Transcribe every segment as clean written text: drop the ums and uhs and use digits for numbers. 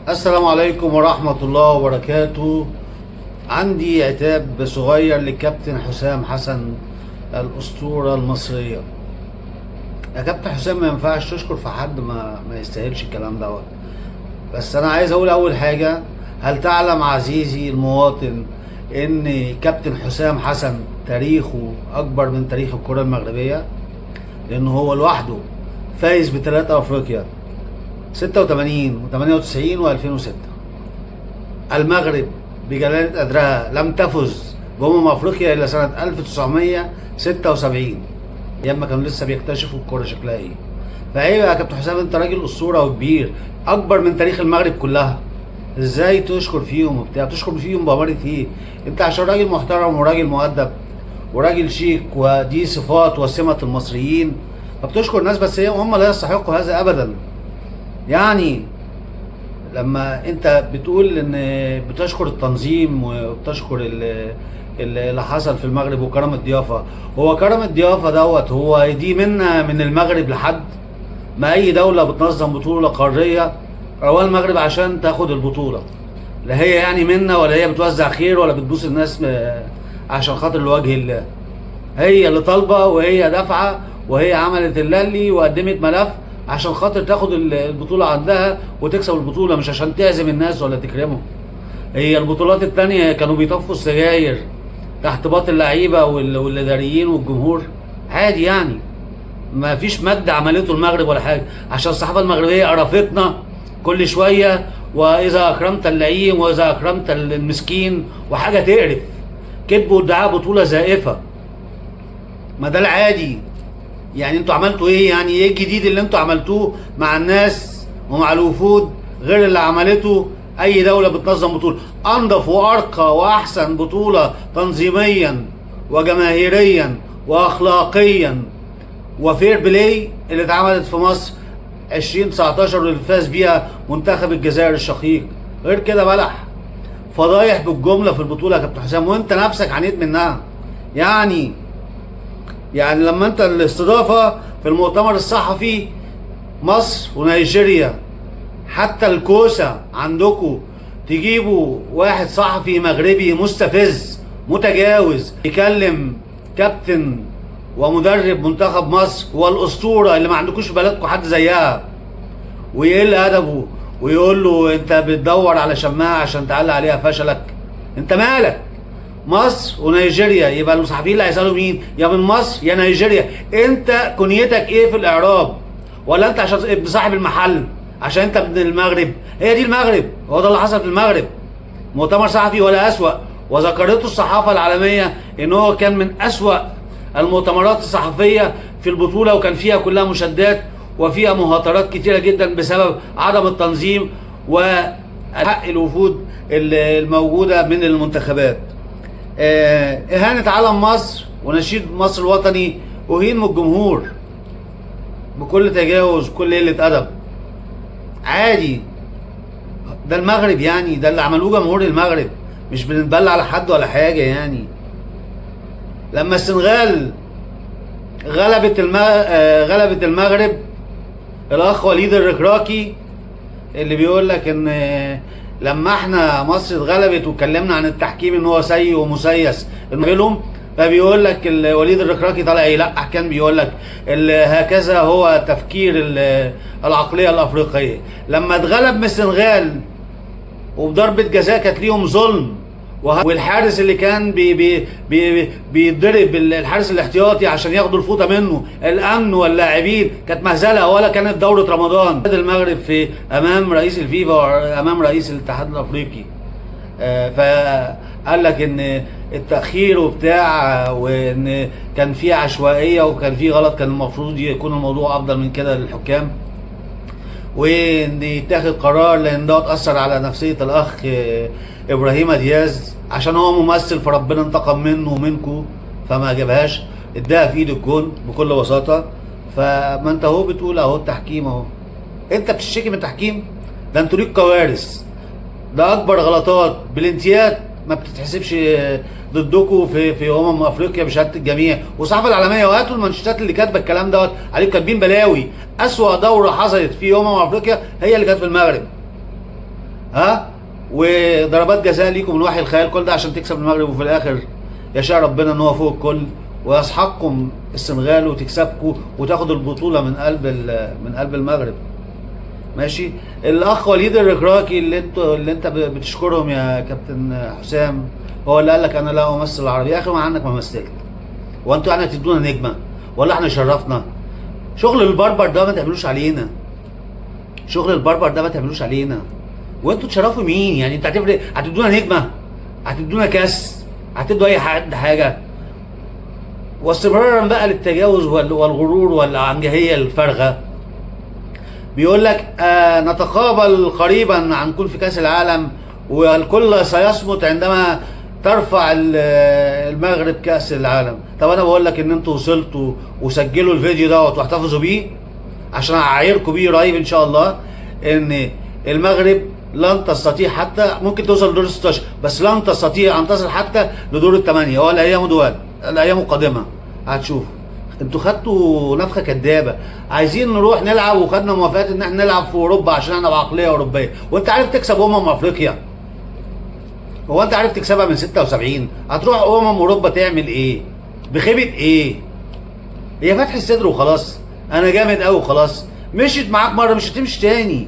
السلام عليكم ورحمة الله وبركاته. عندي عتاب صغير للكابتن حسام حسن الأسطورة المصرية. يا كابتن حسام، ما ينفعش تشكر في حد ما يستاهلش الكلام دوت. بس أنا عايز أقول أول حاجة، هل تعلم عزيزي المواطن إن كابتن حسام حسن تاريخه أكبر من تاريخ الكرة المغربية؟ لأنه هو لوحده فايز ب3 أفريقيا، 86 و98 و2006. المغرب بجلالة قدرها لم تفز افريقيا الا سنة 1976، ايام ما كانوا لسه بيكتشفوا الكورة شكلها ايه. فايه يا كابتن حسام، انت راجل اسطورة وكبير اكبر من تاريخ المغرب كلها، ازاي تشكر فيهم وبتاع؟ تشكر فيهم بأمارة ايه؟ انت عشان راجل محترم وراجل مؤدب وراجل شيك، ودي صفات وسمة المصريين، فبتشكر الناس، بس هم لا يستحقوا هذا ابدا. يعني لما انت بتقول ان بتشكر التنظيم وبتشكر اللي حصل في المغرب وكرم الضيافه، هو كرم الضيافه دوت هو دي منا من المغرب لحد ما اي دوله بتنظم بطوله قاريه رواه المغرب عشان تاخد البطوله. لا هي يعني منا، ولا هي بتوزع خير، ولا بتبوس الناس عشان خاطر لوجه الله. هي اللي طالبه وهي دافعه وهي عملت اللي وقدمت ملف عشان خاطر تاخد البطولة عندها وتكسب البطولة، مش عشان تعزم الناس ولا تكرمهم. هي البطولات التانية كانوا بيطفوا السجاير تحت باط اللعيبة والإداريين والجمهور عادي، يعني ما فيش مد عملته المغرب ولا حاجة، عشان الصحافة المغربية قرفتنا كل شوية، وإذا أكرمت اللئيم وإذا أكرمت المسكين، وحاجة تقرف، كتبوا وادعاء بطولة زائفة. ما ده العادي. يعني انتوا عملتوا ايه؟ يعني ايه الجديد اللي انتوا عملتوه مع الناس ومع الوفود غير اللي عملته اي دولة بتنظم بطولة؟ انضف وارقى واحسن بطولة تنظيميا وجماهيريا واخلاقيا وفير بلاي اللي اتعملت في مصر 2019، واللي فاز بيها منتخب الجزائر الشقيق. غير كده بلح فضايح بالجملة في البطولة يا كابتن حسام، وانت نفسك عانيت منها. يعني لما انت الاستضافه في المؤتمر الصحفي مصر ونيجيريا، حتى الكوسه عندكم تجيبوا واحد صحفي مغربي مستفز متجاوز يكلم كابتن ومدرب منتخب مصر والاسطوره اللي ما عندكوش في بلدكم حد زيها، ويقل ادبه ويقول له انت بتدور على شماعه عشان تعلق عليها فشلك؟ انت مالك؟ مصر ونيجيريا، يبقى المصحفيين اللي هيسالوا مين؟ يا من مصر يا نيجيريا. انت كنيتك ايه في الاعراب؟ ولا انت عشان ابن صاحب المحل عشان انت ابن المغرب؟ هي دي المغرب، هو ده اللي حصل في المغرب. مؤتمر صحفي ولا اسوأ، وذكرته الصحافه العالميه ان هو كان من اسوأ المؤتمرات الصحفيه في البطوله، وكان فيها كلها مشادات وفيها مهاترات كتيره جدا بسبب عدم التنظيم وحق الوفود الموجوده من المنتخبات. إهانة علم مصر ونشيد مصر الوطني أهين من الجمهور بكل تجاوز وكل قلة أدب. عادي، ده المغرب، يعني ده اللي عملوه جمهور المغرب، مش بنتبلى على حد ولا حاجة. يعني لما السنغال غلبت المغرب، الأخ وليد الركراكي اللي بيقول لك إن لما احنا مصر اتغلبت واتكلمنا عن التحكيم ان هو سيء ومسيس انهم، فبيقول لك وليد الركراكي طالع يلقح، كان بيقول لك هكذا هو تفكير العقليه الافريقيه. لما اتغلب من السنغال وبضربه جزاء كانت ليهم ظلم، والحارس اللي كان بيتضرب الحارس الاحتياطي عشان ياخدوا الفوطه منه، الامن واللاعبين، كانت مهزله ولا كانت دوره رمضان. المغرب في امام رئيس الفيفا وامام رئيس الاتحاد الافريقي، فقال لك ان التاخير وبتاع، وان كان في عشوائيه وكان في غلط، كان المفروض يكون الموضوع افضل من كده للحكام، وان يتاخد قرار، لان ده اتاثر على نفسيه الاخ ابراهيم دياز عشان هو ممثل، فربنا انتقم منه ومنكم فما جابهاش، اداها في ايد الجون بكل بساطه. فما انت اهو بتقول اهو التحكيم اهو، انت بتشتكي من التحكيم؟ ده انتوا ليك كوارث، ده اكبر غلطات بلنتيات ما بتتحسبش ضدكم في افريقيا بشهاده الجميع والصحافه العالميه. وهاتوا المانشيتات اللي كاتبه الكلام دوت عليكم، كاتبين بلاوي. اسوأ دوره حصلت في افريقيا هي اللي كانت في المغرب. ها، وضربات جزاء ليكم من وحي الخيال، كل ده عشان تكسب المغرب، وفي الاخر يشاء ربنا ان هو فوق الكل ويسحقكم السنغال وتكسبكم وتاخد البطوله من قلب المغرب. ماشي. الاخ وليد الركراكي اللي انت بتشكرهم يا كابتن حسام، هو اللي قال لك انا لا امثل العربي. يا اخي ما عنك ما مثلت، وانتوا يعني هتدونا نجمه ولا احنا شرفنا؟ شغل البربر ده ما تعملوش علينا، شغل البربر ده ما تعملوش علينا. وانتوا تشرفوا مين يعني؟ انت هتفرق؟ هتدونا نجمه؟ هتدونا كاس؟ هتدوا اي حد حاجه؟ واستمرارا بقى للتجاوز والغرور والعنجهيه الفارغه، بيقول لك نتقابل قريبا عن كل في كاس العالم، والكل سيصمت عندما ترفع المغرب كاس العالم. طب انا بقول لك ان انتوا وصلتوا، وسجلوا الفيديو دوت واحتفظوا بيه عشان اعايركم بيه قريب ان شاء الله، ان المغرب لن تستطيع، حتى ممكن توصل لدور 16، بس لن تستطيع ان تصل حتى لدور الثمانيه. والايام دوال، الايام القادمه هتشوفوا. انتوا خدتوا نفخه كدابه، عايزين نروح نلعب وخدنا موافقات ان احنا نلعب في اوروبا عشان احنا بعقليه اوروبيه. وانت عارف تكسب افريقيا؟ هو انت عارف تكسبها من 76؟ هتروح اوروبا تعمل ايه؟ بخيبه ايه؟ هي فتح الصدر وخلاص، انا جامد قوي وخلاص. مشيت معاك مره، مش هتمشي تاني،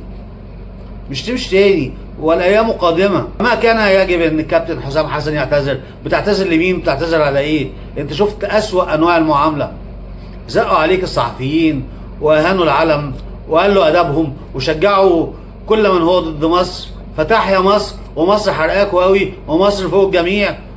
مش تمشي تاني. والايام قادمه. ما كان يجب ان الكابتن حسام حسن يعتذر. بتعتذر لمين؟ بتعتذر على ايه؟ انت شفت اسوأ انواع المعامله. زقوا عليك الصحفيين واهانوا العلم وقالوا ادبهم وشجعوا كل من هو ضد مصر، فتحيا مصر، ومصر حرقاكوا قوي، ومصر فوق الجميع.